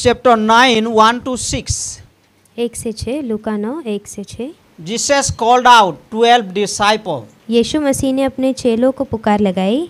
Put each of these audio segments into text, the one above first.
chapter 9, 1 to 6. 1 से 6, लूका 9 1 से 6। Jesus called out 12 disciples. यीशु मसीह ने अपने चेलों को पुकार लगाई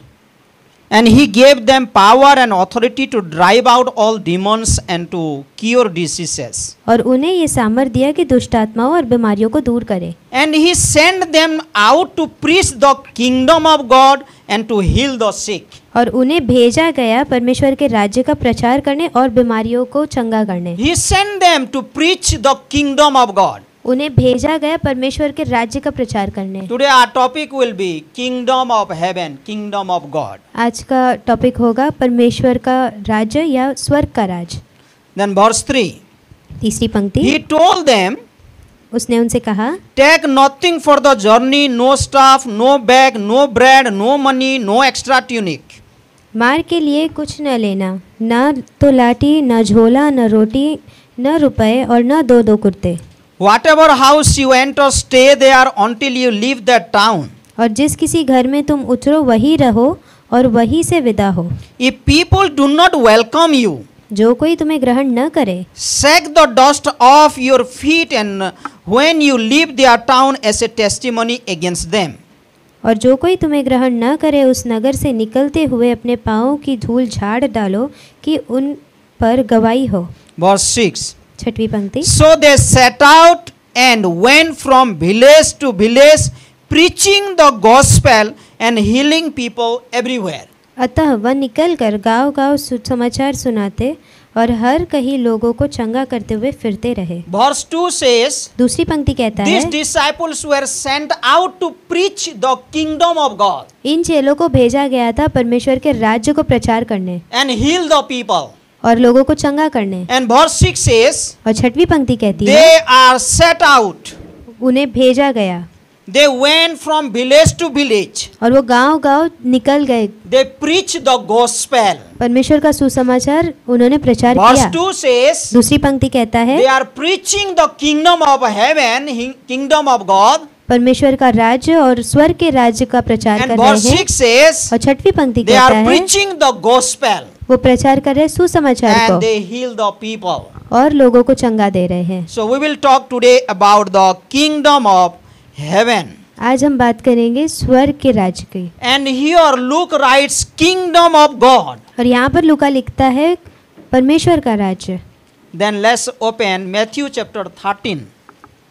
And he gave them power and authority to drive out all demons and to cure diseases. और उन्हें ये सामर्थ दिया कि दुष्ट आत्माओं और बीमारियों को दूर करे। And he sent them out to preach the kingdom of God and to heal the sick. और उन्हें भेजा गया परमेश्वर के राज्य का प्रचार करने और बीमारियों को चंगा करने। He sent them to preach the kingdom of God. उन्हें भेजा गया परमेश्वर के राज्य का प्रचार करने। Today our topic will be kingdom of heaven, kingdom of God. आज का टॉपिक होगा परमेश्वर का राज्य या स्वर्ग का राज। Then verse 3. तीसरी पंक्ति, He told them, उसने उनसे कहा, take nothing for the journey, no staff, no bag, no bread, no money, no extra tunic. मार के लिए कुछ न लेना, न तो लाठी, न झोला, न रोटी, न रुपए और न दो कुर्ते। Whatever house you enter, stay there until you leave that town. और जिस किसी घर में तुम उतरो वहीं रहो और वहीं से विदा हो। If people do not welcome you, जो कोई तुम्हें ग्रहण न करे, shake the dust off your feet and when you leave their town as a testimony against them. और जो कोई तुम्हें ग्रहण न करे उस नगर से निकलते हुए अपने पाँवों की धूल झाड़ डालो कि उन पर गवाही हो। Verse 6. छठवीं पंक्ति, So they set out and went from village to village, preaching the gospel and healing people everywhere. अतः वह निकलकर गांव-गांव सुसमाचार सुनाते और हर कहीं लोगों को चंगा करते हुए फिरते रहे। Verse 2 says, दूसरी पंक्ति कहता है, these disciples were sent out to preach the kingdom of God इन चेलों को भेजा गया था परमेश्वर के राज्य को प्रचार करने and heal the people. और लोगों को चंगा करने। And verse 6 says, और छठवीं पंक्ति कहती है, they are set out. उन्हें भेजा गया They went from village to village. और वो गांव-गांव निकल गए। They preached the gospel. परमेश्वर का सुसमाचार उन्होंने प्रचार Verse किया। 2 says, दूसरी पंक्ति कहता है, they are preaching the kingdom of heaven, kingdom of God. परमेश्वर का राज्य और स्वर्ग के राज्य का प्रचार And कर रहे verse हैं। 6 says, और छठवीं पंक्ति they कहता are है, preaching the gospel वो प्रचार कर रहे हैं सुसमाचार and को they heal the people. और लोगों को चंगा दे रहे हैं। So we will talk today about the kingdom of heaven. आज हम बात करेंगे स्वर्ग के राज्य की। And here Luke writes kingdom of God. और यहाँ पर लूका लिखता है परमेश्वर का राज्य। Then let's open Matthew chapter 13.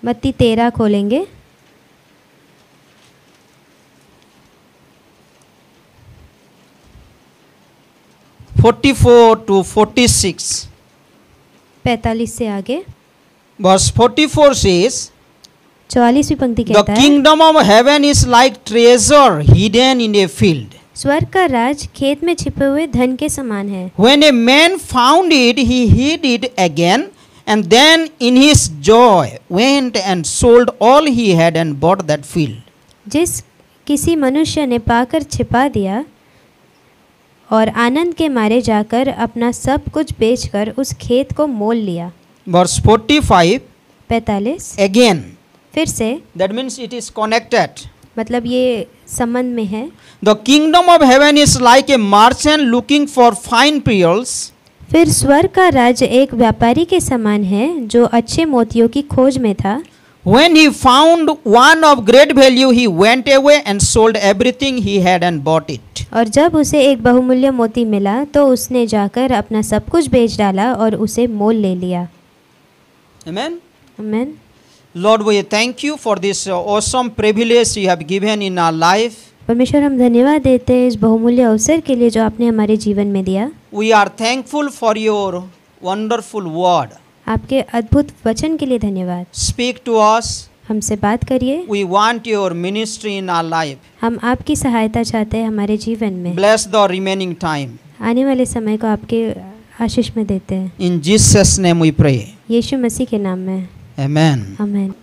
मत्ती 13 खोलेंगे। (44 to 46). 45 से आगे। Verse 44 says, 44वीं पंक्ति the कहता है, kingdom of heaven is like treasure hidden in a field. स्वर्ग का राज खेत में छिपे हुए धन के समान है। When a man found it, he hid it again, and then in his joy went and sold all he had and bought that field. जिस किसी मनुष्य ने पाकर छिपा दिया और आनंद के मारे जाकर अपना सब कुछ बेचकर उस खेत को मोल लिया। Verse 45 45 again. फिर से, That means it is connected. मतलब ये संबंध में है। The kingdom of heaven is like a merchant looking for fine pearls. फिर स्वर्ग का राज्य एक व्यापारी के समान है जो अच्छे मोतियों की खोज में था। When he found one of great value, he went away and sold everything he had and bought it. और जब उसे एक बहुमूल्य मोती मिला तो उसने जाकर अपना सब कुछ बेच डाला और उसे मोल ले लिया। Amen. आमीन। Lord, we thank you for this awesome privilege you have given in our life. परमेश्वर हम धन्यवाद देते हैं इस बहुमूल्य अवसर के लिए जो आपने हमारे जीवन में दिया। We are thankful for your wonderful word. आपके अद्भुत वचन के लिए धन्यवाद। Speak to us. हमसे बात करिए। We want your ministry in our life. हम आपकी सहायता चाहते हैं हमारे जीवन में। Bless the remaining time. आने वाले समय को आपके आशीष में देते हैं। In Jesus' name we pray. यीशु मसीह के नाम में। Amen. आमीन।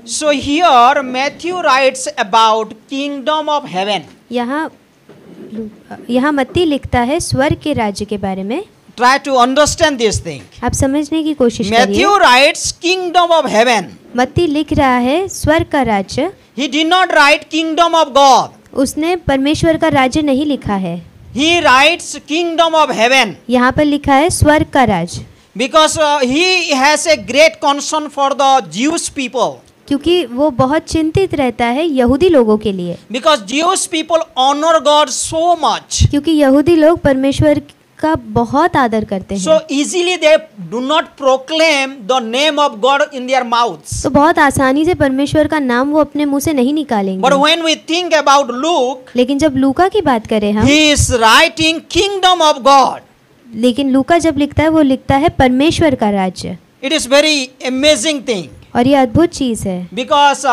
So here Matthew writes about kingdom of heaven. यहाँ मत्ती लिखता है स्वर्ग के राज्य के बारे में। Try to understand this thing. आप समझने की कोशिश करिए। Matthew writes kingdom of heaven. मत्ती लिख रहा है स्वर्ग का राज्य। He did not write kingdom of God. उसने परमेश्वर का राज्य नहीं लिखा है। he writes kingdom of heaven यहाँ पर लिखा है स्वर्ग का राज, because he has a great concern for the Jewish people. क्योंकि वो बहुत चिंतित रहता है यहूदी लोगों के लिए, Because Jewish people honor God so much. क्योंकि यहूदी लोग परमेश्वर का बहुत आदर करते हैं, So easily they do not proclaim the name of God in their mouths. तो बहुत आसानी से परमेश्वर का नाम वो अपने मुंह से नहीं निकालेंगे। But when we think about Luke, लेकिन जब लूका की बात करें हम, he is writing kingdom of God. लेकिन लूका जब लिखता है वो लिखता है परमेश्वर का राज्य, It is very amazing thing. और ये अद्भुत चीज है, Because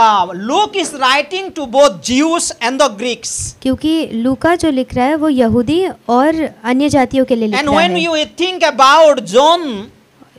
Luke is writing to both Jews and the Greeks. क्योंकि लूका जो लिख रहा है वो यहूदी और अन्य जातियों के लिए लिख And रहा when है। you think about John,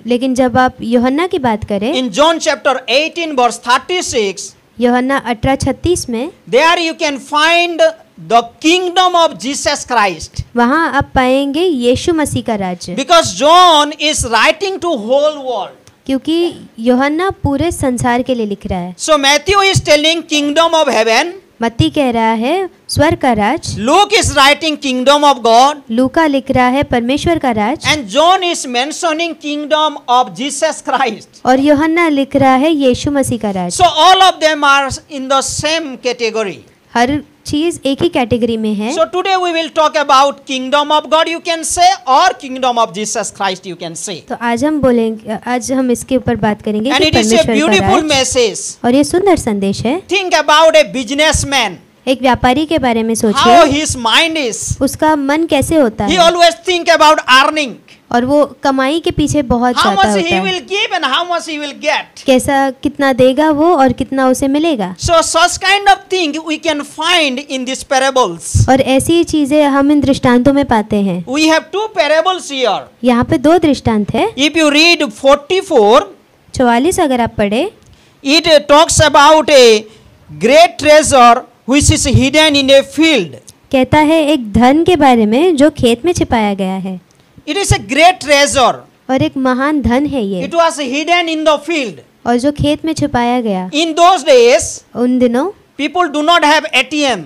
लेकिन जब आप यूहन्ना की बात करें, in John chapter 18 verse 36, यूहन्ना 18:36 में, there you can find the kingdom of Jesus Christ. वहाँ आप पाएंगे यीशु मसीह का राज्य, Because John is writing to whole world. क्योंकि यूहन्ना पूरे संसार के लिए लिख रहा है। So Matthew is telling kingdom of heaven. मत्ती कह रहा है स्वर्ग का राज, Luke is writing kingdom of God. लूका लिख रहा है परमेश्वर का राज, And John is mentioning kingdom of Jesus Christ. और यूहन्ना लिख रहा है यीशु मसीह का राज। So all of them are in the same category. हर चीज एक ही कैटेगरी में है। So today we will talk about kingdom of God you can say or kingdom of Jesus Christ you can say. तो आज हम बोलेंगे, आज हम इसके ऊपर बात करेंगे And कि it is a परमेश्वर का beautiful राज, message. और ये सुंदर संदेश है। Think about a businessman. एक व्यापारी के बारे में How सोचिए, his mind is. उसका मन कैसे होता He है, always think about earning. और वो कमाई के पीछे बहुत How चाहता much होता he है, will give and how much he will get. कैसा कितना देगा वो और कितना उसे मिलेगा। So such kind of thing we can find in these parables. और ऐसी चीजें हम इन दृष्टांतों में पाते हैं। We have two parables here. यहाँ पे दो दृष्टांत है। If you read 44, 44 अगर आप पढ़े, it talks about a great treasure which is hidden in a field. कहता है एक धन के बारे में जो खेत में छिपाया गया है, It is a great treasure. और एक महान धन है ये, It was hidden in the field. और जो खेत में छिपाया गया। In those days, उन दिनों people do not have ATM.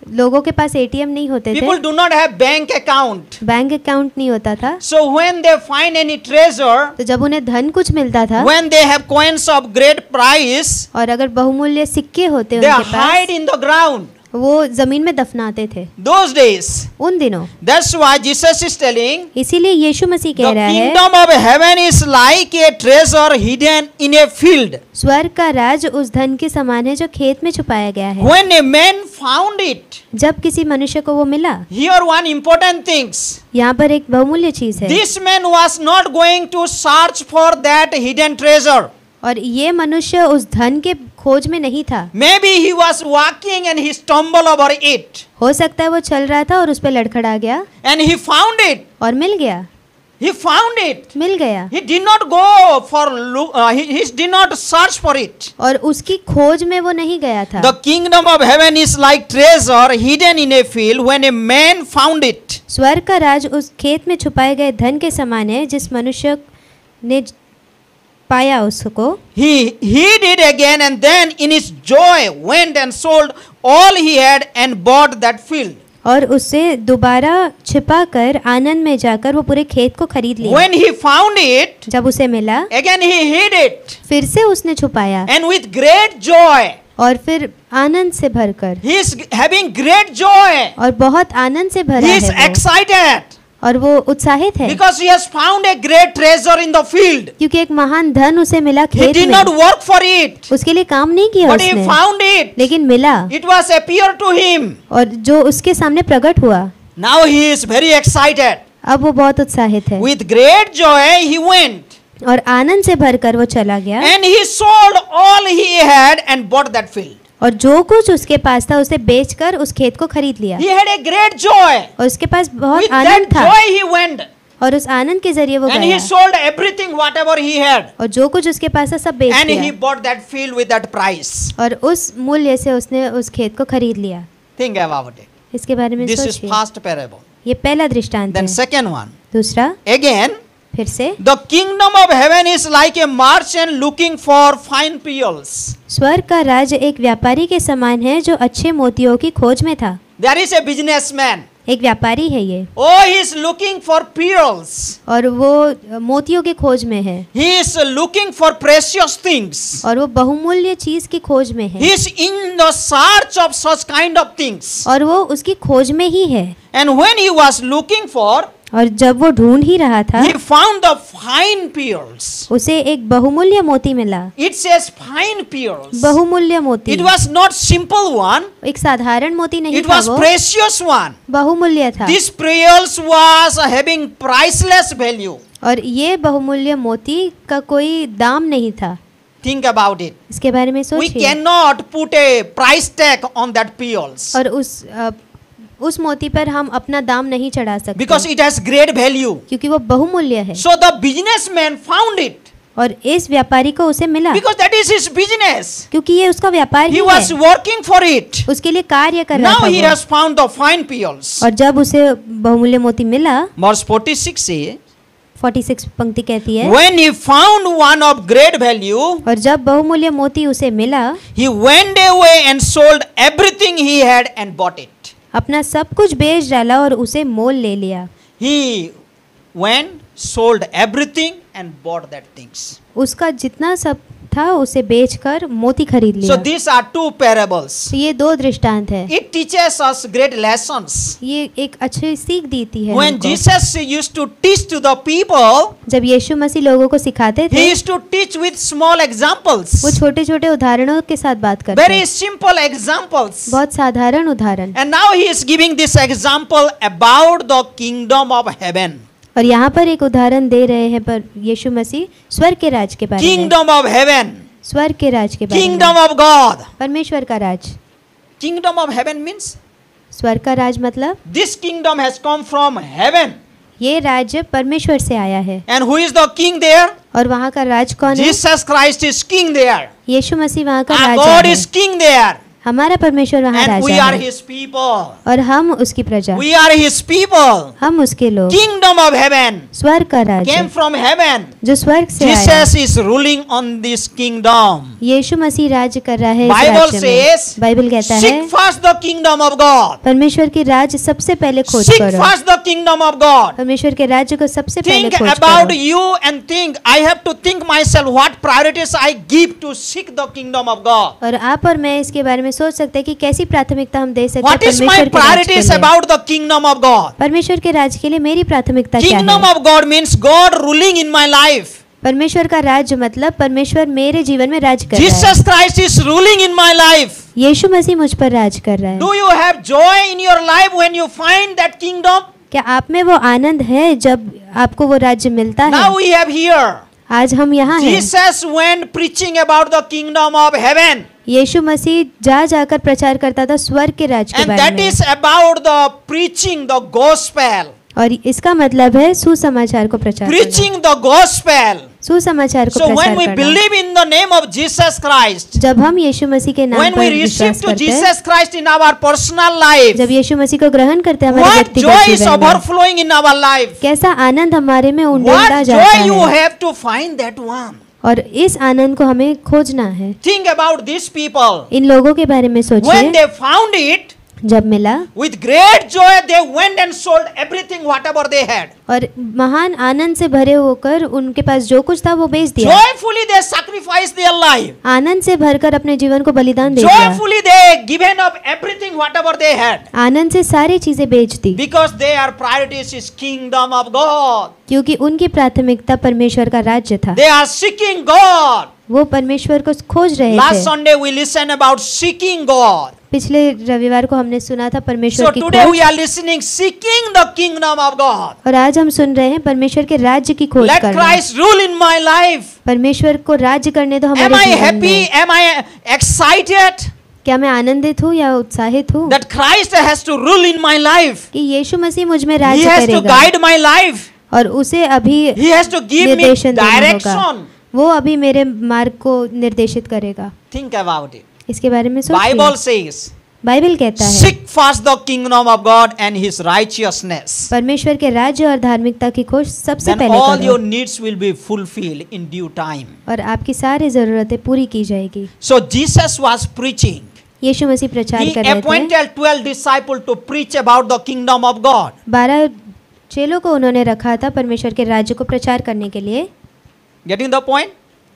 लोगों के पास एटीएम नहीं होते थे, People do not have bank account. Bank account नहीं होता था। So when they find any treasure, तो जब उन्हें धन कुछ मिलता था, when they have coins of great price, और अगर बहुमूल्य सिक्के होते they उनके पास, hide in the ground. वो जमीन में दफनाते थे Those days. उन दिनों। That's why Jesus is telling, इसीलिए यीशु मसीह the कह रहा है kingdom of heaven is like a treasure hidden in a field. स्वर्ग का राज उस धन के समान है जो खेत में छुपाया गया है। When a man found it, जब किसी मनुष्य को वो मिला, here one important things. यहाँ पर एक बहुमूल्य चीज है, This man was not going to search for that hidden treasure. और ये मनुष्य उस धन के खोज में नहीं था। Maybe he was walking and he stumbled over it. हो सकता है वो चल रहा था और उस पर लड़खड़ा गया And he found it. और मिल गया, He found it. मिल गया, He did not go for he did not search for it. और उसकी खोज में वो नहीं गया था। The kingdom of heaven is like treasure hidden in a field when a man found it. स्वर्ग का राज उस खेत में छुपाए गए धन के समान है जिस मनुष्य ने पाया उसको। He hid it again and then in his joy went and sold all he had and bought that field. और उससे दोबारा छिपा कर आनंद में जाकर वो पूरे खेत को खरीद लिया। When he found it, जब उसे मिला, again he hid it. फिर से उसने छुपाया, And with great joy, और फिर आनंद से भरकर, he is having great joy. और बहुत आनंद से भरा He is है वो, excited और वो उत्साहित है because he has found a great treasure in the field. क्योंकि एक महान धन उसे मिला He खेत did में। not work for it, उसके लिए काम नहीं किया but he उसने, found it. लेकिन मिला, It was appear to him. और जो उसके सामने प्रकट हुआ, Now he is very excited. अब वो बहुत उत्साहित है, With great joy he went और आनंद से भरकर वो चला गया, and he sold all he had and bought that field. और जो कुछ उसके पास था उसे बेचकर उस खेत को खरीद लिया, He had a great joy. और उसके पास बहुत With आनंद that था, joy he went और उस आनंद के जरिए वो and गया, he sold everything whatever he had और जो कुछ उसके पास था सब बेच and he दिया, bought that field with that price. और उस मूल्य से उसने उस खेत को खरीद लिया। Think about it. इसके बारे में This is सोचिए। first parable. ये पहला दृष्टांत है। Then second one. दूसरा, Again, फिर से, the kingdom of heaven is like a merchant looking for fine pearls. स्वर्ग का राज एक व्यापारी के समान है जो अच्छे मोतियों की खोज में था। There is a businessman. एक व्यापारी है ये, Oh, he is looking for pearls. और वो मोतियों की खोज में है, He is looking for precious things. और वो बहुमूल्य चीज की खोज में He है, is in the search of such kind of things. और वो उसकी खोज में ही है। And when he was looking for, और जब वो ढूंढ ही रहा था, he found the fine pearls. उसे एक बहुमूल्य मोती मिला। It says fine pearls. बहुमूल्य मोती, It was not simple one. एक साधारण मोती नहीं It था, was वो precious one. बहुमूल्य था। This pearls was having priceless value. और ये बहुमूल्य मोती का कोई दाम नहीं था। Think about it. इसके बारे में We सोचिए। cannot put a price tag on that pearls और उस मोती पर हम अपना दाम नहीं चढ़ा सकते, because it has great value. क्योंकि वो बहुमूल्य है। So the businessman found it और इस व्यापारी को उसे मिला, because that is his business. क्योंकि ये उसका व्यापार He ही was है, working for it. उसके लिए कार्य कर रहा Now था he वो। has found the fine pearls. और जब उसे बहुमूल्य मोती मिला, Verse 46 say, 46 पंक्ति कहती है, when he found one of great value, और जब बहुमूल्य मोती उसे मिला, he went away and sold everything he had and bought it. अपना सब कुछ बेच डाला और उसे मोल ले लिया। He went, sold everything and bought that things. उसका जितना सब था उसे बेचकर मोती खरीद So लिया। these are two parables. तो ये दो दृष्टांत है, It teaches us great lessons. ये एक अच्छी सीख देती है When हमको। Jesus used to teach to the people, जब यीशु मसीह लोगों को सिखाते he थे, used to teach with small examples. वो छोटे छोटे उदाहरणों के साथ बात करते Very simple examples. बहुत साधारण उदाहरण। And now he is giving this example about the kingdom of heaven. और यहाँ पर एक उदाहरण दे रहे हैं पर यीशु मसीह स्वर्ग के राज के बारे में, Kingdom of heaven. स्वर्ग के राज के बारे Kingdom में, of God. परमेश्वर का राज। Kingdom of heaven means स्वर्ग का राज मतलब this kingdom has come from heaven. ये राज्य परमेश्वर से आया है। And who is the king there? और वहाँ का राज कौन है? Jesus Christ is king there. यीशु मसीह वहाँ का And राजा God है। is king there. हमारा परमेश्वर वहाँ And we राजा are है, his people. और हम उसकी प्रजा, We are his people. हम उसके लोग। Kingdom of heaven स्वर्ग का राज came from heaven. जो स्वर्ग से आया, Jesus is ruling on this kingdom. यीशु मसीह राज्य कर रहा है इस Bible राज्य में। says, बाइबल कहता है, seek first the kingdom of God. परमेश्वर की राज्य सबसे पहले खोज Seek करो। first the kingdom of God. परमेश्वर के राज्य को सबसे पहले Think खोज about करो। you and think, I have to think myself what priorities I give to seek the kingdom of God. और आप और मैं इसके बारे में सोच सकते हैं कि कैसी प्राथमिकता हम दे सकते हैं What is my परमेश्वर के राज के priorities लिए। about the kingdom of God? परमेश्वर के राज के लिए मेरी प्राथमिकता क्या Kingdom है? of God means God ruling in my life. परमेश्वर का राज्य मतलब परमेश्वर मेरे जीवन में राज कर रहा है। Jesus Christ is ruling in my life. यीशु मसीह मुझ पर राज कर रहा है। Do you have joy in your life when you find that kingdom? क्या आप में वो आनंद है जब आपको वो राज्य मिलता है? Now we have here. आज हम यहाँ हैं। Jesus went preaching about the kingdom of heaven. यीशु मसीह जा जाकर प्रचार करता था स्वर्ग के राज के And बारे that में, is about the preaching the gospel. और इसका मतलब है सुसमाचार को प्रचार करना। Preaching the gospel. सुसमाचार को So when प्रचार we करना। believe in the name of Jesus Christ, जब हम यीशु मसीह के नाम when we पर receive विश्वास to करते हैं, Jesus Christ in our personal life, जब यीशु मसीह को ग्रहण करते हैं हमारे what व्यक्तिगत joy is जीवन में, overflowing in our life. कैसा आनंद हमारे में उंडेलता What जाता joy you है, have to find that one. और इस आनंद को हमें खोजना है। Think about these people. इन लोगों के बारे में When सोचिए, they found it, जब मिला with great joy they went and sold everything whatever they had. और महान आनंद से भरे होकर उनके पास जो कुछ था वो बेच दिया। Joyfully they sacrificed their life. आनंद से भरकर अपने जीवन को बलिदान दे दिया। Joyfully they given up everything whatever they had. आनंद से सारी चीजें बेच दी, Because their priorities is kingdom of God. क्योंकि उनकी प्राथमिकता परमेश्वर का राज्य था। They are seeking God. वो परमेश्वर को खोज रहे Last थे। Sunday we listened about seeking God. पिछले रविवार को हमने सुना था परमेश्वर So की today खोज, we are listening seeking the kingdom of God. और आज हम सुन रहे हैं परमेश्वर के राज्य की खोज Let करना। Christ rule in my life. परमेश्वर को राज्य करने दो Am हमारे I जीवन happy? में। Am I excited क्या मैं आनंदित हूँ या उत्साहित हूँ that Christ has to rule in my life? कि यीशु मसीह मुझ में He राज्य has to करेगा guide my life. और उसे अभी He has to give me निर्देशन देना होगा। direction. वो अभी मेरे मार्ग को निर्देशित करेगा। Think about it. इसके बारे में Bible सोचिए। says, बाइबल कहता है seek first the kingdom of God and His righteousness. परमेश्वर के राज्य और धार्मिकता की खोज सबसे Then पहले all करो your needs will be fulfilled in due time. और आपकी सारी जरूरतें पूरी की जाएगी। So Jesus was preaching. यीशु मसीह प्रचार He कर रहे थे। appointed 12 disciples to preach about the kingdom of God. 12 चेलों को उन्होंने रखा था परमेश्वर के राज्य को प्रचार करने के लिए। Getting the point?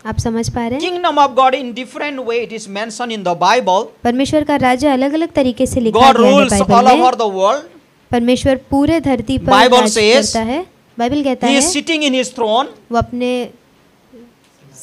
आप समझ पा रहे हैं? Kingdom of God in different way it is mentioned in the Bible. परमेश्वर का राज्य अलग अलग तरीके से लिखा God गया है rules all बाइबल में। over the world. परमेश्वर पूरे धरती पर Bible राज says, करता है। बाइबल कहता He है is sitting in his throne वो अपने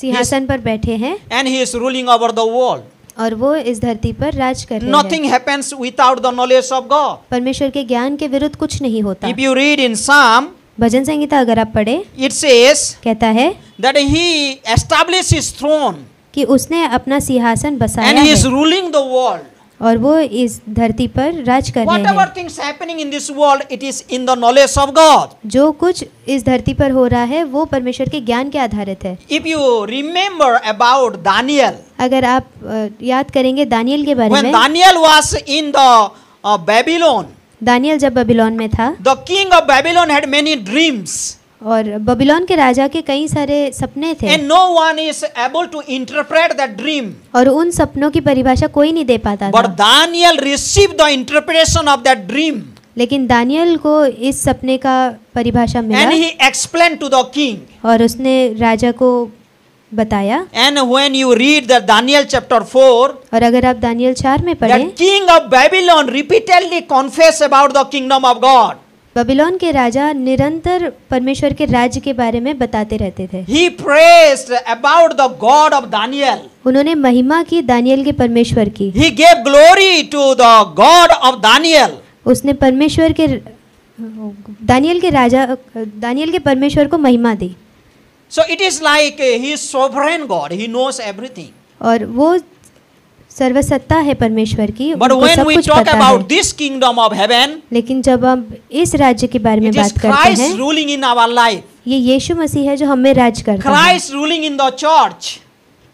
सिंहासन पर बैठे हैं and he is ruling over the world. और वो इस धरती पर राज कर रहे हैं। Nothing happens without the knowledge of God. परमेश्वर के ज्ञान के विरुद्ध कुछ नहीं होता। If you read in Psalm, भजन संगीता अगर आप पढ़े, it says कहता है that he established his throne कि उसने अपना सिंहासन बसाया and he is है ruling the world. और वो इस धरती पर राज कर रहे Whatever हैं। things happening in this world, it is in the knowledge of God. जो कुछ इस धरती पर हो रहा है वो परमेश्वर के ज्ञान के आधारित है। If you remember about Daniel, अगर आप याद करेंगे दानियल के बारे when में, Daniel was in the Babylon, Daniel जब बबीलोन में था the king of Babylon had many dreams और बबीलोन के राजा के कई सारे सपने थे and no one is able to interpret that dream. और उन सपनों की परिभाषा कोई नहीं दे पाता But था। Daniel received the interpretation of that dream लेकिन दानियल को इस सपने का परिभाषा मिला and he explained to the king. और उसने राजा को बताया। And when you read the Daniel chapter 4, और अगर आप दानियल 4 में पढ़ें, that king of Babylon repeatedly confessed about the kingdom of God. बबीलोन के राजा निरंतर परमेश्वर के राज्य के बारे में बताते रहते थे। He praised about the God of Daniel. उन्होंने महिमा की दानियल के परमेश्वर की। He gave glory to the God of Daniel. उसने परमेश्वर के दानियल के परमेश्वर को महिमा दी। So it is like he is sovereign God. He knows everything. और वो सर्वसत्ता है परमेश्वर की, But उनको when सब we कुछ talk पता about है। this kingdom of heaven, लेकिन जब हम इस राज्य के बारे में it is बात करते Christ हैं, ruling in our life. ये यीशु मसीह है जो हमें राज करता है। Christ ruling in the church.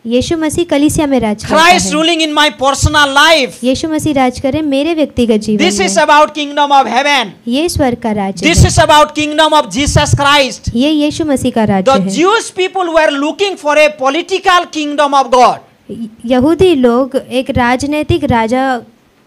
यीशु मसीह कलीसिया में राज करता Christ है। ruling in my personal life. यीशु मसीह राज करे मेरे व्यक्तिगत जीवन This is में। about kingdom of heaven. ये स्वर्ग का राज्य This है। is about kingdom of Jesus Christ. ये यीशु मसीह का राज्य The है। Jewish people were looking for a political kingdom of God. यहूदी लोग एक राजनीतिक राजा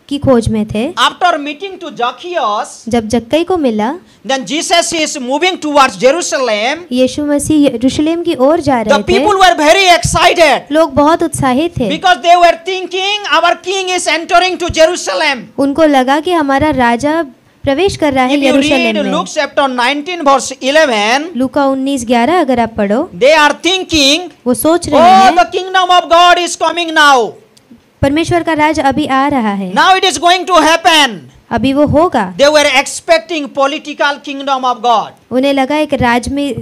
की खोज में थे। After meeting to Zacchaeus, जब जक्कई को मिला, then Jesus is moving towards Jerusalem. यीशु मसीह यरूशलेम की ओर जा The रहे थे। people were very excited लोग बहुत उत्साहित थे। because they were thinking our king is entering to Jerusalem. उनको लगा कि हमारा राजा प्रवेश कर रहा है If you read यरूशलेम में। Luke chapter 19 verse 11, लूका 19:11 अगर आप पढ़ो, they are thinking, वो सोच रहे oh, हैं the kingdom of God is coming now. परमेश्वर का राज अभी आ रहा है, Now it is going to happen. अभी वो होगा। They were expecting political kingdom of God. उन्हें लगा एक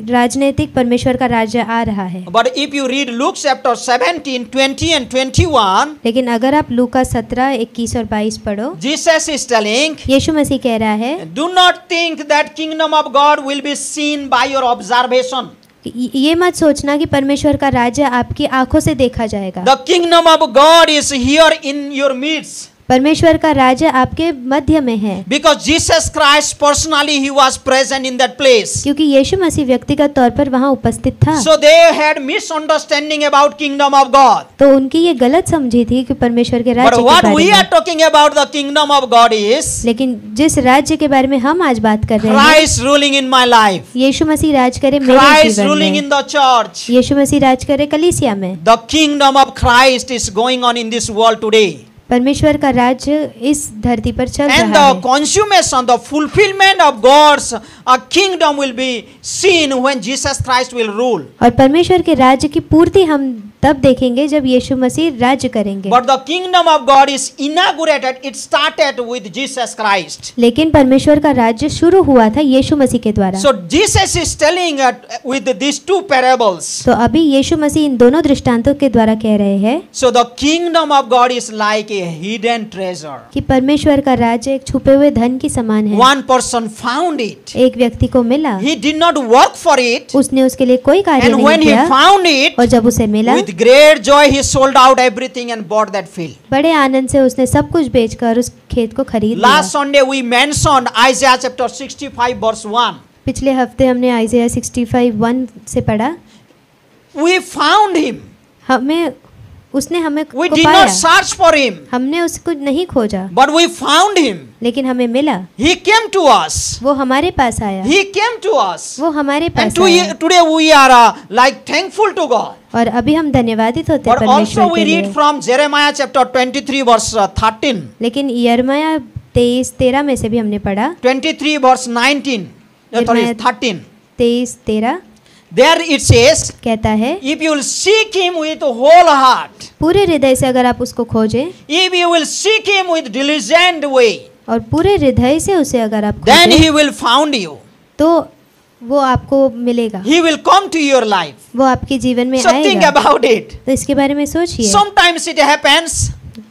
राजनीतिक परमेश्वर का राज्य आ रहा है। But if you read Luke chapter 17, 20 and 21, लेकिन अगर आप लूका 17, 21 और 22 पढ़ो, Jesus is telling, यीशु मसीह कह रहा है do not think that kingdom of God will be seen by your observation. कि ये मत सोचना कि परमेश्वर का राज्य आपकी आंखों से देखा जाएगा। The kingdom of God is here in your midst. परमेश्वर का राज्य आपके मध्य में है, Because Jesus Christ personally he was present in that place. क्योंकि यीशु मसीह व्यक्तिगत तौर पर वहाँ उपस्थित था। So they had misunderstanding about kingdom of God. तो उनकी ये गलत समझी थी कि परमेश्वर के But राज्य के what बारे we are में। talking about the kingdom of God is लेकिन जिस राज्य के बारे में हम आज बात कर रहे हैं, Christ ruling in my life. यीशु मसीह राज करे मेरे Christ जीवन ruling में, in the church. यीशु मसीह राज करे कलीसिया में। The kingdom of Christ is going on in this world today. परमेश्वर का राज्य इस धरती पर चल And रहा the है consummation, the fulfillment of God's kingdom will be seen when Jesus Christ will rule. और परमेश्वर के राज्य की पूर्ति हम तब देखेंगे जब यीशु मसीह राज्य करेंगे। But the kingdom of God is inaugurated, it started with Jesus Christ. लेकिन परमेश्वर का राज्य शुरू हुआ था यीशु मसीह के द्वारा। So Jesus is telling with these two parables. तो अभी यीशु मसीह इन दोनों दृष्टांतों के द्वारा कह रहे हैं So the kingdom of God is like a hidden treasure. कि परमेश्वर का राज्य एक छुपे हुए धन की समान है। One person found it. एक व्यक्ति को मिला, He did not work for it. उसने उसके लिए कोई कार्य And नहीं when he किया, found it, और जब उसे मिला with great joy he sold out everything and bought that field. बड़े आनंद से उसने सब कुछ बेचकर उस खेत को खरीद लिया। Last Sunday we mentioned Isaiah chapter 65 verse 1. पिछले हफ्ते हमने आइज़ाया 65:1 से पढ़ा। We found him. हमें उसने हमें We को did पाया, not search for him, हमने उसको नहीं खोजा, but we found him. लेकिन हमें मिला। He came to us. वो हमारे पास आया, He came to us. वो हमारे And पास आया। today we are like thankful to God. और अभी हम धन्यवादित होते हैं But also परमेश्वर we के read लिए। from Jeremiah chapter 23 verse 13. लेकिन यिर्मयाह 23:13 में से भी हमने पढ़ा, 23 verse 19. Sorry, 13. 23:13 There it says, कहता है, if you will seek him with whole heart, पूरे हृदय से अगर आप उसको खोजें if you will seek him with diligent way, और पूरे हृदय से उसे अगर आप then खोजें, he will found you. तो वो आपको मिलेगा, He will come to your life. वो आपके जीवन में So think आएगा। about it. तो इसके बारे में सोचिए। Sometimes it happens,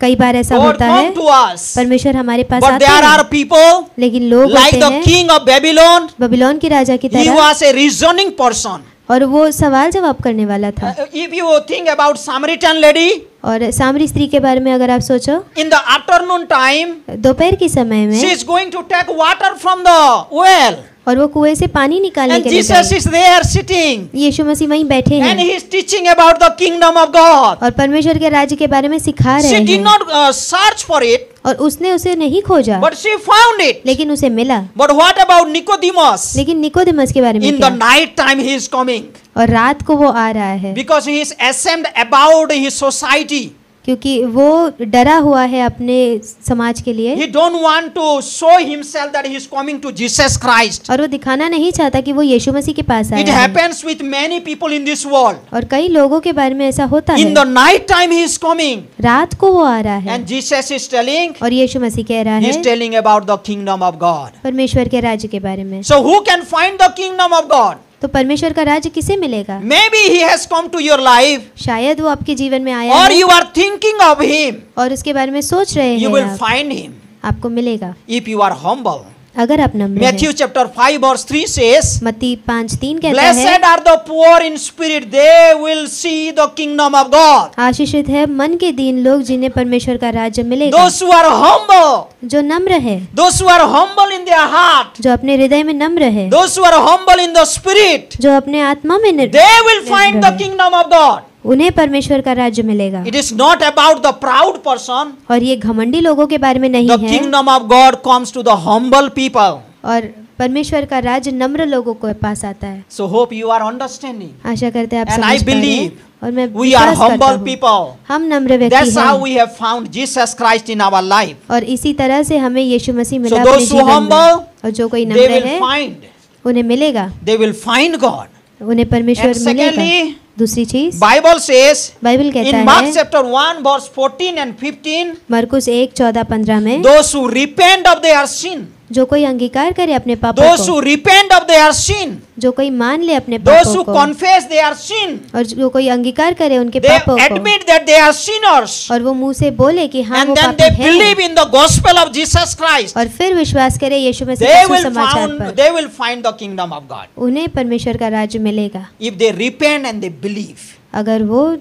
कई बार ऐसा God होता है, come to us, परमेश्वर हमारे पास but आते there हैं, are people लेकिन लोग like होते the हैं king of Babylon. बबीलोन के राजा की He तरह, was a reasoning person. और वो सवाल जवाब करने वाला था। If you think about Samaritan lady, और सामरी स्त्री के बारे में अगर आप सोचो, in the afternoon time, दोपहर के समय में she is going to take water from the well, और वो कुएं से पानी निकालने and के लिए Jesus गई। is there sitting, यीशु मसीह वहीं बैठे and हैं he is teaching about the kingdom of God. और परमेश्वर के राज्य के बारे में सिखा रहे She did हैं, not search for it, और उसने उसे नहीं खोजा, but she found it. लेकिन उसे मिला। But what about Nicodemus? लेकिन निकोदेमस के बारे में In the क्या? night time he is coming, और रात को वो आ रहा है, because he is ashamed about his society. क्योंकि वो डरा हुआ है अपने समाज के लिए, He don't want to show himself that he is coming to Jesus Christ. और वो दिखाना नहीं चाहता कि वो यीशु मसीह के पास It आया है। happens with many people in this world. और कई लोगों के बारे में ऐसा होता In है, the night time he is coming, रात को वो आ रहा है, and Jesus is telling, और यीशु मसीह कह रहा he is है telling about the kingdom of God. परमेश्वर के राज्य के बारे में। So who can find the kingdom of God? तो परमेश्वर का राज्य किसे मिलेगा? Maybe he has come to your life, शायद वो आपके जीवन में आया or है you are thinking of him. और उसके बारे में सोच रहे You हैं will आप, find him आपको मिलेगा if you are humble. अगर आप नम्र Matthew हैं। chapter 5 verse 3 says, मत्ती 5:3 कहता blessed है, are the poor in spirit, they will see the kingdom of God. आशीषित है मन के दीन लोग, जिन्हें परमेश्वर का राज्य मिलेगा। Those who are humble, जो नम्र है, those who are humble in their heart, जो अपने हृदय में नम्र है, those who are humble in the spirit, जो अपने आत्मा में they will find the kingdom of God. उन्हें परमेश्वर का राज्य मिलेगा। It is not about the proud person. और ये घमंडी लोगों के बारे में नहीं The है, kingdom of God comes to the humble people. और परमेश्वर का राज्य नम्र लोगों को पास आता है। So hope you are understanding. आशा करते हैं आप And समझ I पा रहे हैं, believe और मैं We are विश्वास करता humble हूँ, people. हम नम्र व्यक्ति That's how हैं, we have found Jesus Christ in our life. और इसी तरह से हमें यीशु मसीह मिला So अपने those who जीवन humble, में। और जो कोई They नम्र will है find. उन्हें मिलेगा, They will find God. उन्हें परमेश्वर And मिलेगा। secondly, दूसरी चीज, Bible says बाइबल कहता in Mark है chapter 1 verse 14 and 15, मरकुस 1:14-15 में, those who repent of their sin, जो कोई अंगीकार करे अपने पापों those को, who repent of their sin, जो कोई मान ले अपने those पापों who को, confess their sin, और जो कोई अंगीकार करे उनके they पापों को, admit that they are sinners, और वो मुंह से बोले कि हाँ and वो then they पापी है, believe in the gospel of Jesus Christ, और फिर विश्वास करे यीशु मसीह they के will सुसमाचार पर, they will find the kingdom of God. उन्हें परमेश्वर का राज्य मिलेगा If they repent and they believe, अगर वो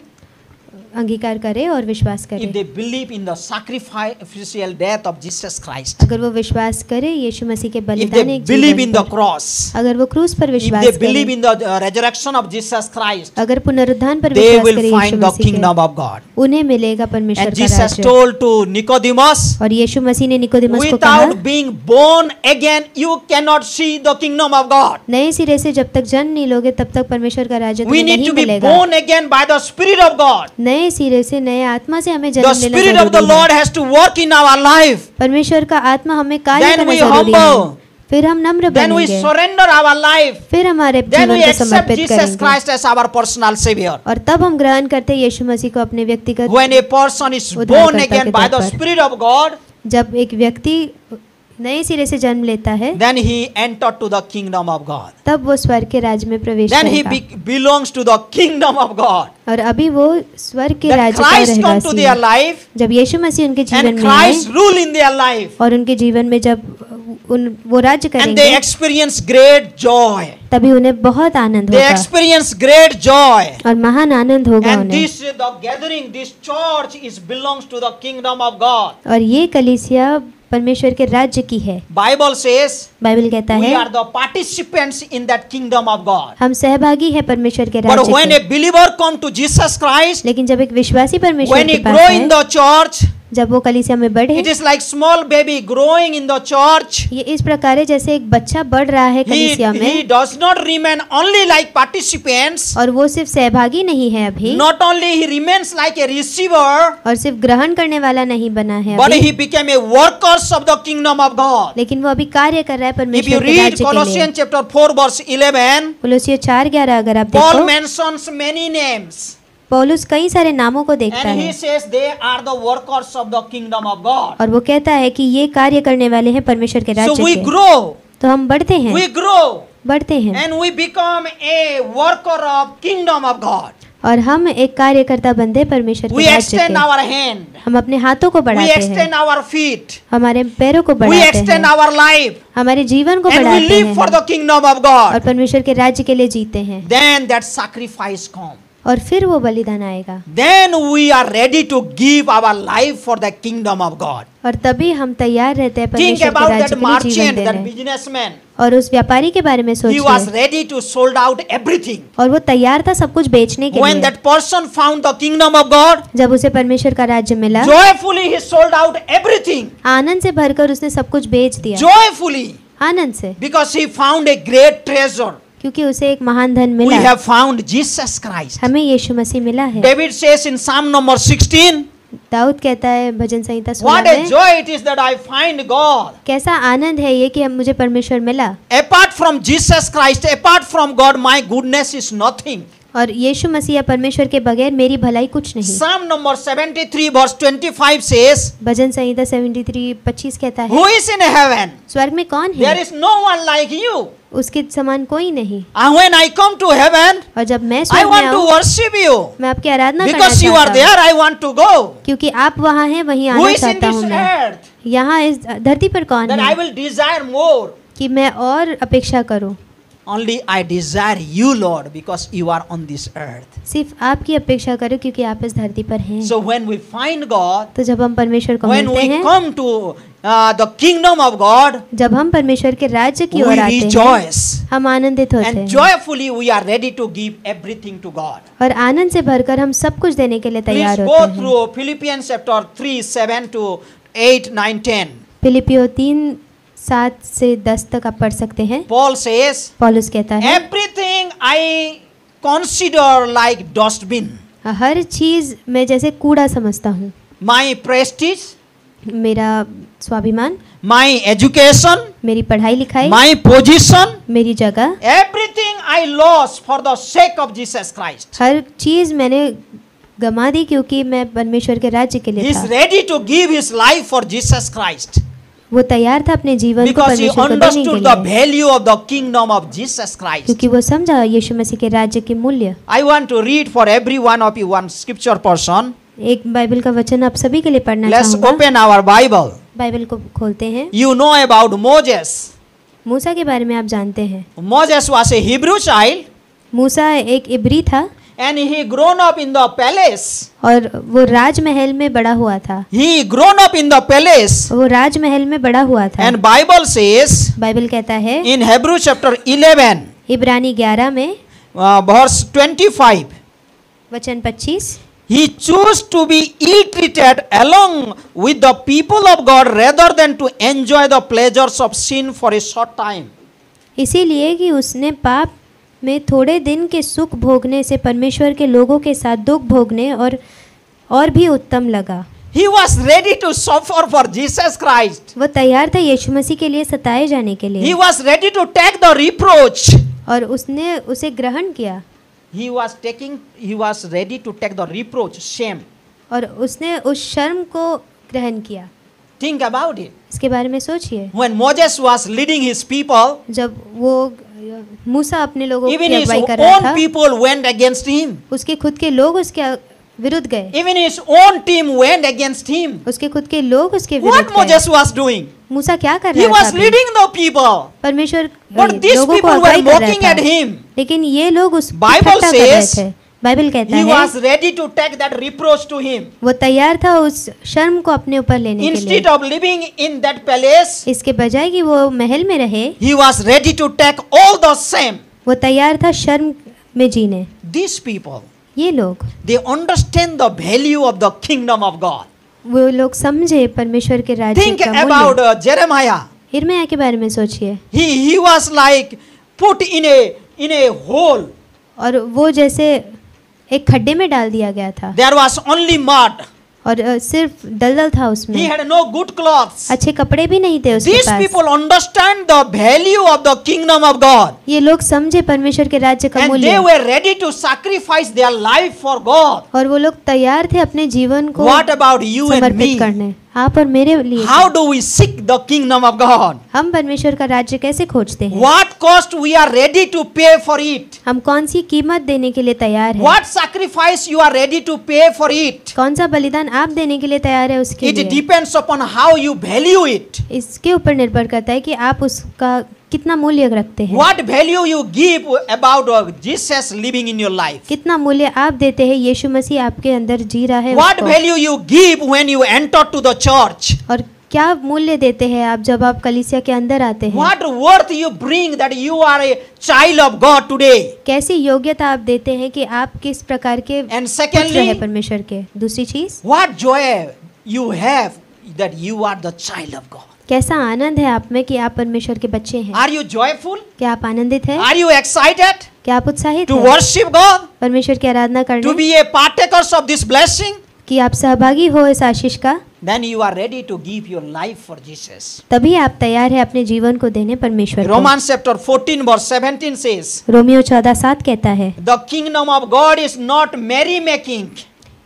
अंगीकार करे और विश्वास if करे, they believe in the sacrificial death of Jesus Christ, अगर वो विश्वास करे यीशु मसीह के if बलिदान they एक believe जीवन in the पर, cross, अगर वो क्रूस पर if विश्वास they believe करे, in the resurrection of Jesus Christ, अगर पुनरुत्थान पर they विश्वास will करे यीशु find the मसीह kingdom के, of God. उन्हें मिलेगा परमेश्वर And का Jesus राज्य। told to Nicodemus, और यीशु मसीह ने निकोदेमस को कहा, without being born again, you cannot see the kingdom of God. नए सिरे से जब तक जन्म नहीं लोगे तब तक परमेश्वर का राज्य We तुम्हें need नहीं to be मिलेगा। born again by the Spirit of God. नए सिरे से, नए आत्मा से हमें The जन्म लेना Spirit of the जरूरी Lord है। has to work in our life. परमेश्वर का आत्मा हमें कार्य Then करना we जरूरी humble. है। फिर हम नम्र Then we बनेंगे, surrender our life. फिर हमारे Then we जीवन को accept समर्पित Jesus करेंगे, Christ as our personal Savior. और तब हम ग्रहण करते हैं यीशु मसीह को अपने व्यक्तिगत। When a person is उद्धारकर्ता born again के by तौर the पर। Spirit of God, जब एक व्यक्ति नए सिरे से जन्म लेता है, then he entered to the kingdom of God. तब वो स्वर्ग के राज्य में प्रवेश Then he करेगा, belongs to the kingdom of God. और अभी वो स्वर्ग के That राज्य का Christ come to रहवासी their है। life जब यीशु मसीह उनके जीवन and में आए Christ rule in their life, और उनके जीवन में जब वो राज्य and they करेंगे, experience great joy. तभी उन्हें बहुत आनंद They होगा, experience great joy. और महान आनंद होगा And उन्हें। the gathering, this church is belongs to the kingdom of God. और ये कलीसिया परमेश्वर के राज्य की है। Bible says बाइबल कहता we है are the participants in that kingdom of God. हम सहभागी हैं परमेश्वर के But राज्य when के। a believer come to Jesus Christ, लेकिन जब एक विश्वासी परमेश्वर when के he पास grow in है, the church, जब वो कलीसिया में बढ़े, it is like small baby growing in the church. ये इस प्रकार है जैसे एक बच्चा बढ़ रहा है He कलीसिया में, does not remain only like participants. और वो सिर्फ सहभागी नहीं है अभी, Not only he remains like a receiver, और सिर्फ ग्रहण करने वाला नहीं बना है but अभी, he became a workers of the kingdom of God. लेकिन वो अभी कार्य कर रहा है If you परमेश्वर के read राज्य के लिए। Colossians chapter 4 verse 11, कुलोसियों 4:11 अगर आप Paul देखो, mentions many names. पौलुस कई सारे नामों को देखता And he है says they are the workers of the kingdom of God. और वो कहता है कि ये कार्य करने वाले हैं परमेश्वर के So राज्य we के। grow, तो हम बढ़ते हैं, we grow, बढ़ते हैं, and we become a worker of kingdom of God. और हम एक कार्यकर्ता बनते हैं परमेश्वर We के राज्य extend के। our hand, हम अपने हाथों को we बढ़ाते हैं, extend our feet, हमारे पैरों को we बढ़ाते extend हैं, our life, हमारे जीवन को and we बढ़ाते live for हैं the kingdom of और God. परमेश्वर के राज्य के लिए जीते हैं। Then that sacrifice comes. और फिर वो बलिदान आएगा, Then we are ready to give our life for the kingdom of God. और तभी हम तैयार रहते हैं Think परमेश्वर के about राज्य that के लिए जीवन merchant, that देने। businessman. और उस व्यापारी के बारे में He was सोचिए, ready to sold out everything. और वो तैयार था सब कुछ बेचने के When लिए। that person found the kingdom of God, जब उसे परमेश्वर का राज्य मिला, joyfully he sold out everything. आनंद से भरकर उसने सब कुछ बेच दिया, Joyfully, आनंद से, because he found a great treasure. क्योंकि उसे एक महान धन We मिला। have found Jesus Christ. हमें यीशु मसीह मिला है। David says in Psalm number 16, Dawood कहता है भजन संहिता 16 what a में, joy it is that I find God. कैसा आनंद है ये कि हम मुझे परमेश्वर मिला, Apart from Jesus Christ, apart from God, my goodness is nothing. और यीशु मसीह या परमेश्वर के बगैर मेरी भलाई कुछ नहीं। Psalm number 73 verse 25 says, भजन संहिता 73:25 कहता है, who is in heaven? स्वर्ग में कौन There है, is no one like you. उसके समान कोई नहीं। And when I come to heaven, और जब मैं I स्वर्ग में want to आऊँ, worship you. मैं आपकी आराधना करना Because you are चाहता हूँ, there, I want to go. क्योंकि आप वहाँ हैं, वहीं Who आना is in चाहता हूँ this मैं। earth यहाँ इस धरती पर कौन that I है will desire more? कि मैं और अपेक्षा करूँ? Only I desire you, Lord, because you are on this earth. सिर्फ आपकी अपेक्षा करूँ क्योंकि आप इस धरती पर हैं। So when we find God, तो जब हम परमेश्वर को when मिलते we हैं, come to the kingdom of God, जब हम परमेश्वर के राज्य की we ओर आते हैं, rejoice. हम आनंदित होते And हैं joyfully we are ready to give everything to God. और आनंद से भरकर हम सब कुछ देने के लिए Please तैयार go होते हैं। through Philippians chapter 3, 7 to 8, 9, 10. फिलिपियों 3:7 से 10 तक आप पढ़ सकते हैं। Paul says, पौलुस कहता है, everything I consider like dustbin. हर चीज मैं जैसे कूड़ा समझता हूँ, My prestige, मेरा स्वाभिमान, my education, मेरी पढ़ाई लिखाई, my position, मेरी जगह, everything I lost for the sake of Jesus Christ. हर चीज मैंने गमा दी क्योंकि मैं परमेश्वर के राज्य के He लिए is था। ready to give his life for Jesus Christ वो तैयार था अपने जीवन को because he परमेश्वर को देने understood के the लिए, value of the kingdom of Jesus Christ. क्योंकि वो समझा यीशु मसीह के राज्य के मूल्य। I want to read for every one of you one scripture portion. एक बाइबल का वचन आप सभी के लिए पढ़ना Let's चाहूंगा। open our Bible. बाइबल को खोलते हैं। You know about Moses. मूसा के बारे में आप जानते हैं। Moses was a Hebrew child मूसा एक इब्री था and he grown up in the palace. और वो राजमहल में बड़ा हुआ था। He grown up in the palace. वो राजमहल में बड़ा हुआ था। And Bible says बाइबल कहता है in Hebrew chapter 11 इब्रानी 11 में verse 25, वचन 25, he chose to be ill-treated along with the people of God rather than to enjoy the pleasures of sin for a short time. इसीलिए कि उसने पाप में थोड़े दिन के सुख भोगने से परमेश्वर के लोगों के साथ दुख भोगने और भी उत्तम लगा। He was ready to suffer for Jesus Christ. वो तैयार था यीशु मसीह के लिए सताए जाने के He लिए was ready to take the reproach. और उसने उसे ग्रहण किया He was ready to take the reproach, shame. और उसने उस शर्म को ग्रहण किया। Think about it. इसके बारे में सोचिए, When Moses was leading his people, जब वो मूसा अपने लोगों even की his अगुवाई कर रहा own था, people went against him. उसके खुद के लोग उसके विरुद्ध गए, Even his own team went against him. उसके खुद के लोग उसके What विरुद्ध गए। Moses was doing? मूसा क्या कर He रहा था was अभी? leading the people. परमेश्वर But these लोगों को people were अगुवाई कर mocking रहा at था, him. लेकिन ये लोग उस Bible इकट्ठा कर रहे says थे। बाइबल कहता He है was ready to take that reproach to him. वो तैयार था उस शर्म को अपने ऊपर लेने के लिए। Instead of living in that palace, इसके बजाय कि वो महल में रहे, he was ready to take all the shame. वो तैयार था शर्म में जीने। These people, ये लोग, they understand the value of the kingdom of God. वो लोग समझे परमेश्वर के राज्य Think का about मूल्य। Jeremiah. यिर्मयाह के बारे में सोचिए। He was like put in a hole. और वो जैसे एक खड्डे में डाल दिया गया था There was only mud. और सिर्फ दलदल था He उसमें, had no good clothes. अच्छे कपड़े भी नहीं थे उसके These pass. people understand the value of the kingdom of God. ये लोग समझे परमेश्वर के राज्य का And they मूल्य, were ready to sacrifice their life for God. और वो लोग तैयार थे अपने जीवन को What about you and समर्पित me? करने। आप और मेरे लिए How do we seek the kingdom of God? हम परमेश्वर का राज्य कैसे खोजते हैं? What cost we are ready to pay for it? हम कौन सी कीमत देने के लिए तैयार हैं? What sacrifice you are ready to pay for it? कौन सा बलिदान आप देने के लिए तैयार है उसके It लिए? depends upon how you value it. इसके ऊपर निर्भर करता है कि आप उसका कितना मूल्य रखते हैं, What value you give about Jesus living in your life? कितना मूल्य आप देते हैं यीशु मसीह आपके अंदर जी रहा है What उसको। value you give when you enter to the church? और क्या मूल्य देते हैं आप जब आप कलीसिया के अंदर आते हैं? What worth you bring that you are a child of God today? कैसी योग्यता आप देते हैं कि आप किस प्रकार के And पुत्र हैं secondly, परमेश्वर के? दूसरी चीज, what joy you have that you are the child of God? कैसा आनंद है आप में कि आप परमेश्वर के बच्चे हैं? Are you joyful? क्या आप आनंदित हैं? Are you excited क्या आप उत्साहित to हैं worship God? परमेश्वर की आराधना To करने, be a partakers of this blessing? कि आप सहभागी हो इस आशीष का? Then you are ready to give your life for Jesus. तभी आप तैयार है अपने जीवन को देने परमेश्वर को। Romans chapter 14 verse 17 says, Romeo 14:7 कहता है, the kingdom of God is not merry making.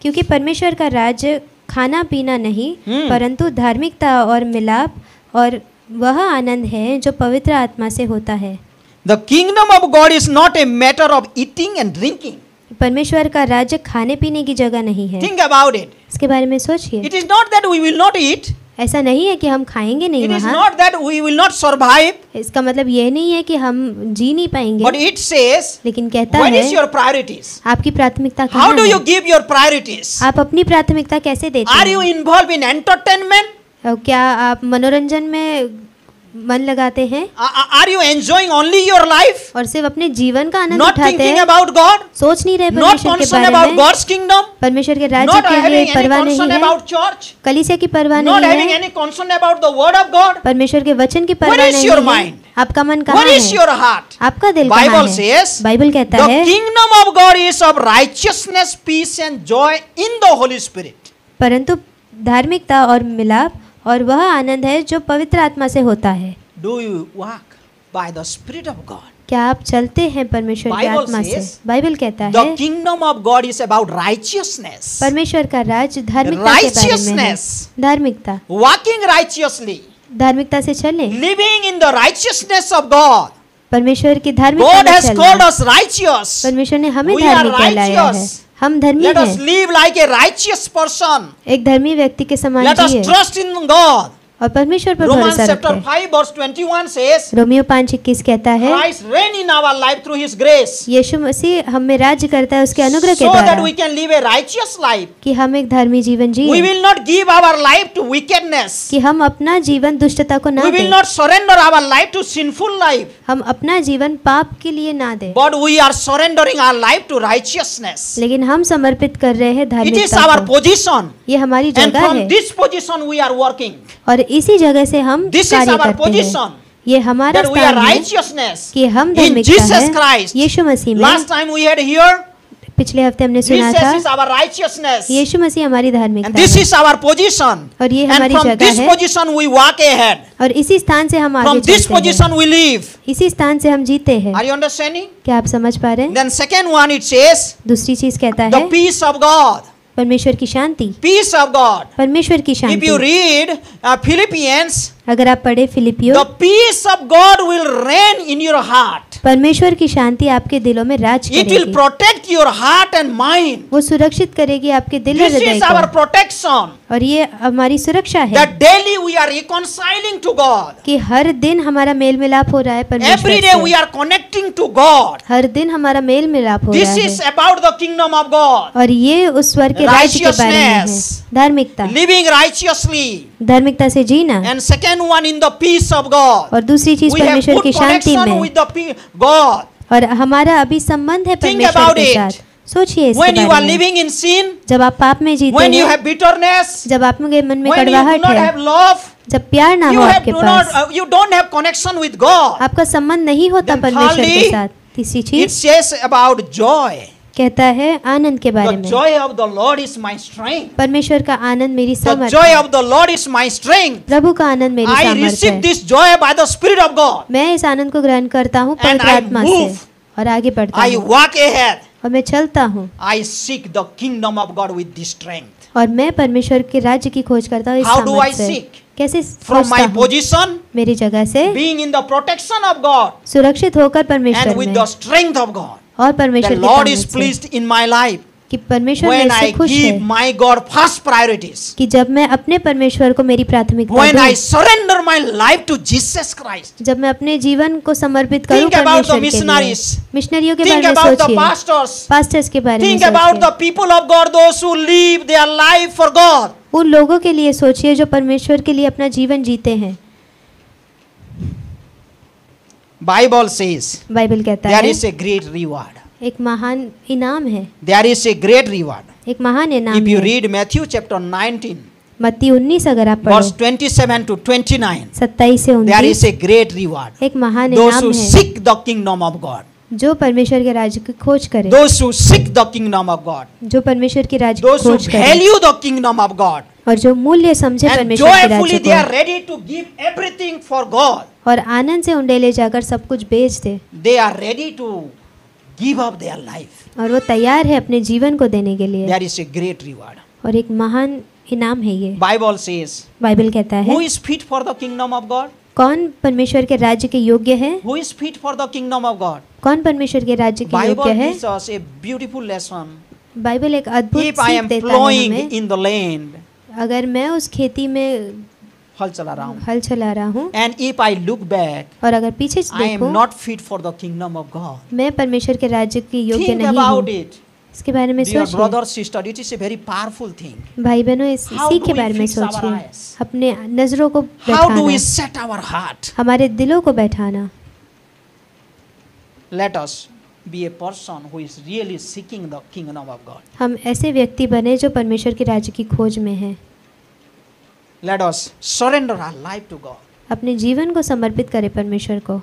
क्योंकि परमेश्वर का राज्य खाना पीना नहीं, परंतु धार्मिकता और मिलाप और वह आनंद है जो पवित्र आत्मा से होता है। The kingdom of God is not a matter of eating and drinking. परमेश्वर का राज्य खाने पीने की जगह नहीं है। Think about it. इसके बारे में सोचिए। It is not that we will not eat. ऐसा नहीं है कि हम खाएंगे नहीं It is वहाँ। not that we will not survive. इसका मतलब यह नहीं है कि हम जी नहीं But पाएंगे, it says, लेकिन कहता what है is your priorities? आपकी प्राथमिकता How कहाँ do you है? give your priorities? आप अपनी प्राथमिकता कैसे देते Are you हैं? involved in entertainment? और क्या आप मनोरंजन में मन लगाते हैं Are you enjoying only your life? और सिर्फ अपने जीवन का आनंद Not उठाते thinking हैं, about God? सोच नहीं रहे Not परमेश्वर के concerned बारे about में, God's kingdom? परमेश्वर के राज्य Not के having लिए any परवाह नहीं concern है, about church? कलीसिया की परवाह Not नहीं having है, any concern about the word of God? परमेश्वर के वचन की Where परवाह is नहीं your है। mind? आपका मन कहाँ What is है? your heart? आपका दिल कहाँ Bible है? says, बाइबल कहता the है, kingdom of God is of righteousness, peace and joy in the Holy Spirit. परंतु धार्मिकता और मिलाप और वह आनंद है जो पवित्र आत्मा से होता है। Do you walk by the Spirit of God? क्या आप चलते हैं परमेश्वर की Bible आत्मा से? says, बाइबल कहता है The kingdom of God is about righteousness, परमेश्वर का राज्य धार्मिकता के बारे में है। righteousness, धार्मिकता, walking righteously, धार्मिकता से चले, living in the righteousness of God. परमेश्वर की धार्मिकता God में has called चलना। us righteous. परमेश्वर ने हमें We are धार्मिक कहलाया है। righteous. हम धर्मी Let us हैं, live like a righteous person. एक धर्मी व्यक्ति के समान Let us जिए trust in God. और परमेश्वर पर Romans भरोसा chapter रखें। 5 verse 21 says, रोमियो 5:21 कहता है, Christ reign in our life through His grace, यीशु मसीह हम में राज्य करता है उसके अनुग्रह के so that द्वारा, we can live a righteous life. कि हम एक धर्मी जीवन We जिए, will not give our life to wickedness. कि हम अपना जीवन दुष्टता को ना We will दें, not surrender our life to sinful life. हम अपना जीवन पाप के लिए ना दें, But we are surrendering our life to righteousness. लेकिन हम समर्पित कर रहे हैं It is धार्मिकता our को। position. ये हमारी And जगह from है this position we are working. और इसी जगह से हम This is कार्य our करते हैं। position. ये हमारा That we are स्थान है righteousness कि हम in धार्मिकता Jesus है Christ. यीशु मसीह में। Last time we had here, पिछले हफ्ते हमने सुना Jesus था is our righteousness. यीशु मसीह हमारी And धार्मिकता this है is our position. और ये And हमारी from जगह this है position we walk ahead. और इसी स्थान से हम आगे From this चलते हैं, position we live. इसी स्थान से हम जीते हैं। Are you understanding? क्या आप समझ पा रहे हैं? Then second one it says, दूसरी चीज कहता the है peace of God. परमेश्वर की शांति, Peace of God. परमेश्वर की If you Shanti. read Philippians, अगर आप पढ़े फिलिपियो, the peace of God will reign in your heart. परमेश्वर की शांति आपके दिलों में राज It will करेगी। protect your heart and mind. वो सुरक्षित करेगी आपके दिल और This हृदय is our को। protection. और ये हमारी सुरक्षा है That daily we are reconciling to God. कि हर दिन हमारा मेल मिलाप हो रहा है परमेश्वर Every day we से। are connecting to God. हर दिन हमारा मेल मिलाप हो रहा This is है। about the kingdom of God. और ये उस स्वर्ग के राज्य के बारे में है। Righteousness. धार्मिकता, Living righteously. धार्मिकता से जीना। And second one in the peace of God. और दूसरी चीज We have परमेश्वर good की शांति connection में। with the God. और हमारा अभी संबंध है Think परमेश्वर about के it. साथ। सोचिए इसके When you are बारे में। living in sin, जब आप पाप में जीते when you हैं, have bitterness, जब आपके मन में when you do कड़वाहट not है, have love, जब प्यार ना हो आपके पास, you don't have connection with God. आपका संबंध नहीं होता Then परमेश्वर के thirdly, साथ। तीसरी It चीज says about joy. कहता है आनंद के बारे The में। joy of the Lord is my strength. परमेश्वर का आनंद मेरी The सामर्थ joy है। of the Lord is my strength. प्रभु का आनंद मेरी I सामर्थ receive है। this joy by the Spirit of God. मैं इस आनंद को ग्रहण करता हूँ And पवित्र I आत्मा move. से और आगे बढ़ता I हूँ walk ahead. और मैं चलता हूँ I seek the kingdom of God with this strength. और मैं परमेश्वर के राज्य की खोज करता हूँ इस How do I सामर्थ से। seek? कैसे From खोजता my हूँ? position, मेरी जगह से being in the protection of God, सुरक्षित होकर परमेश्वर and with में the strength of God. और The परमेश्वर की Lord is ताकत से pleased in my life कि परमेश्वर when मेरे से I खुश give है my God first priorities. कि जब मैं अपने परमेश्वर को मेरी प्राथमिकता When I दूं, surrender my life to Jesus Christ. जब मैं अपने जीवन को समर्पित करूं Think about the परमेश्वर के लिए। missionaries. मिशनरियों के Think बारे में about the सोचिए, pastors. पास्टर्स के बारे में Think about the सोचिए, people of God, those who live their life for God. उन लोगों के लिए सोचिए जो परमेश्वर के लिए अपना जीवन जीते हैं। Bible says बाइबल कहता there है is a great reward. एक महान इनाम है, There is a great reward. एक महान इनाम If you है। read Matthew chapter 19, मत्ती 19 अगर आप verse पढ़ो 27 to 29, 27 से there 29, is a great reward. एक महान Those इनाम who है seek the kingdom of God. जो परमेश्वर के राज्य की खोज करे, Those who seek the kingdom of God. जो परमेश्वर के राज्य की Those who खोज करे value the kingdom of God. और जो मूल्य समझे And परमेश्वर के joyfully राज्य they are को ready to give everything for God. और आनंद से उंडे ले जाकर सब कुछ बेच दे They are ready to give up their life. और वो तैयार है अपने जीवन को देने के लिए। There is a great reward. और एक महान इनाम है ये। Bible says, बाइबल कहता who है is fit for the kingdom of God? कौन परमेश्वर के राज्य के योग्य है, Who is fit for the kingdom of God? कौन परमेश्वर के राज्य के योग्य Bible है। gives us a beautiful lesson. Bible एक अद्भुत If I सीख am देता है plowing हमें। in the land, अगर मैं उस खेती में हल चला रहा हूँ, हल चला रहा हूँ and if I look back, और अगर पीछे से I am देखूं, not fit for the kingdom of God. मैं परमेश्वर के राज्य के योग्य Think नहीं about हूँ। it. इसके बारे में Dear सोचिए brother, sister, it is a very powerful thing. भाई बहनों, इस How सीख do के we बारे में fix our सोचिए, eyes? अपने नजरों को How do we बैठाना, set our heart? हमारे दिलों को बैठाना। Let us be a person who is really seeking the kingdom of God. हम ऐसे व्यक्ति बने जो परमेश्वर के राज्य की खोज में हैं। Let us surrender our life to God. अपने जीवन को समर्पित करें परमेश्वर को।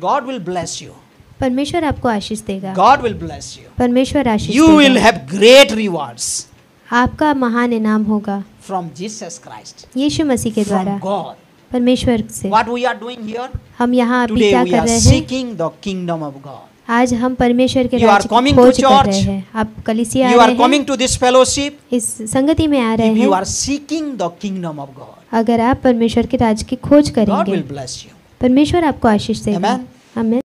God will bless you. परमेश्वर आपको आशीष देगा। God will bless you. परमेश्वर आशीष You will देगा। have great rewards आपका महान इनाम होगा from Jesus Christ, यीशु मसीह के from द्वारा, God. परमेश्वर से। What we are doing here? हम यहाँ अभी Today क्या we कर are रहे हैं? seeking the kingdom of God. आज हम परमेश्वर के You are राज्य की coming to खोज कर church. रहे हैं। आप कलीसिया You आ are रहे coming हैं, to this fellowship. इस संगति में आ रहे If you हैं। are seeking the kingdom of God, अगर आप परमेश्वर के राज्य की खोज God करेंगे, will bless you. परमेश्वर आपको आशीष देगा। Amen. आमीन।